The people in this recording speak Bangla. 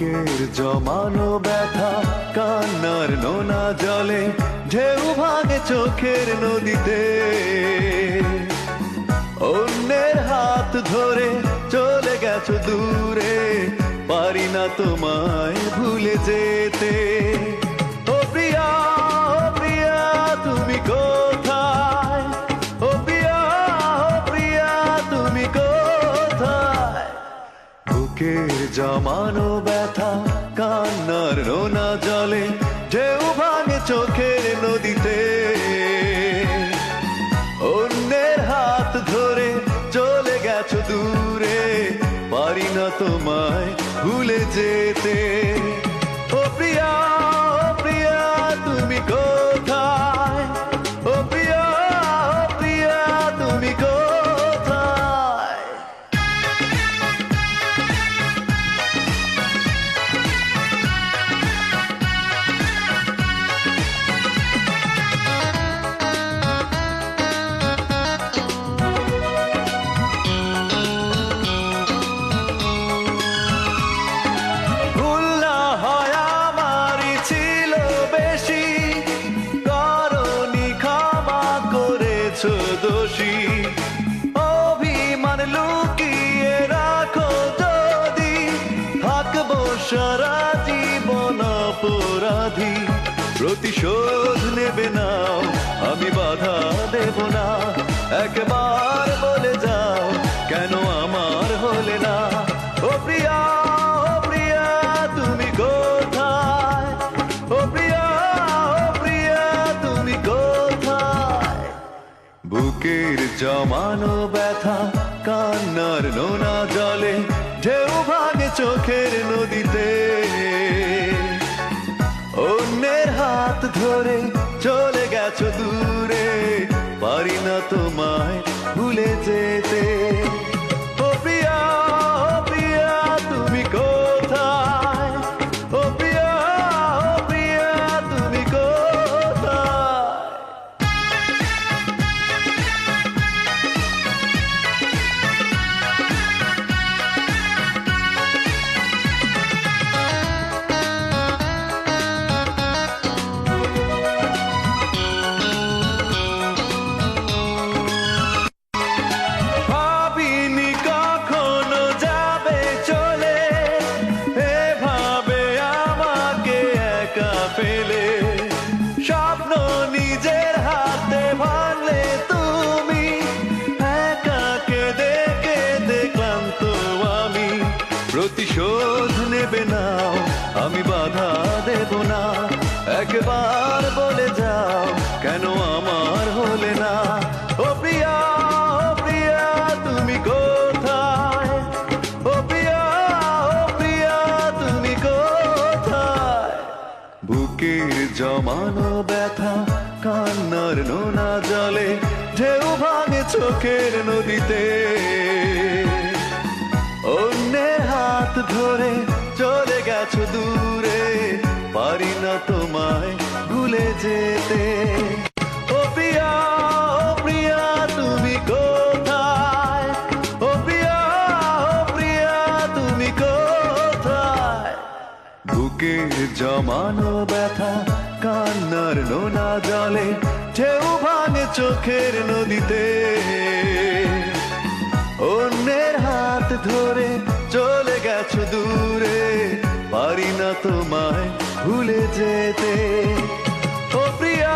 বুকের জমানো ব্যথা কান্নার নোনা জলে ঢেউ ভাঙে চোখের নদীতে। অন্যের হাত ধরে চলে গেছো দূরে, পারি না তোমায় ভুলে যেতে। ও প্রিয়া, ও প্রিয়া তুমি কোথায়? ও প্রিয়া, ও প্রিয়া তুমি কোথায়? বুকের জমানো ব্যথা কান্নার নোনা জলে ঢেউ ভাঙে চোখের নদীতে। অন্যের হাত ধরে চলে গেছো দূরে, পারি না তোমায় ভুলে যেতে। ও প্রিয়া, ও প্রিয়া তুমি কোথায়? ও প্রিয়া, ও প্রিয়া তুমি কোথায়? দোষী অভিমান লুকিয়ে রাখো যদি, থাকবো সারা জীবন অপরাধী। প্রতিশোধ নেবে নাও, আমি বাধা দেব না। একবার বলে যাও কেন আমার হলে না? ও প্রিয়া, ও প্রিয়া তুমি কোথায়? ও প্রিয়া, ও প্রিয়া তুমি কোথায়? বুকের জমানো ব্যথা কান্নার নোনা জলে ঢেউ ভাঙে চোখের নদীতে। অন্যের হাত ধরে চলে গেছো দূরে, পারি না তোমায় ভুলে যেতে। ও প্রিয়া, ও প্রিয়া তুমি কোথায়? ও প্রিয়া, ও প্রিয়া তুমি কোথায়? স্বপ্ন নিজের হাতে ভাঙলে তুমি, একা কেঁদে কেঁদে ক্লান্ত আমি। প্রতিশোধ নেবে নাও, আমি বাধা দেব না। একবার বলে যাও কেন আমার হলে না? ও প্রিয়া, ও প্রিয়া তুমি কোথায়? ও প্রিয়া, ও প্রিয়া তুমি কোথায়? বুকের জমানো ব্যথা কান্নার নোনা জলে ঢেউ ভাঙে চোখের নদীতে। অন্যের হাত ধরে চলে গেছো দূরে, পারি না তোমায় ভুলে যেতে। ও প্রিয়া, ও প্রিয়া তুমি কোথায়? ও প্রিয়া, ও প্রিয়া তুমি কোথায়? বুকের জমানো ব্যথা কান্নার নোনা জলে ঢেউ ভাঙে চোখের নদীতে। অন্যের হাত ধরে চলে গেছো দূরে, পারি না তোমায় ভুলে যেতে। ও প্রিয়া।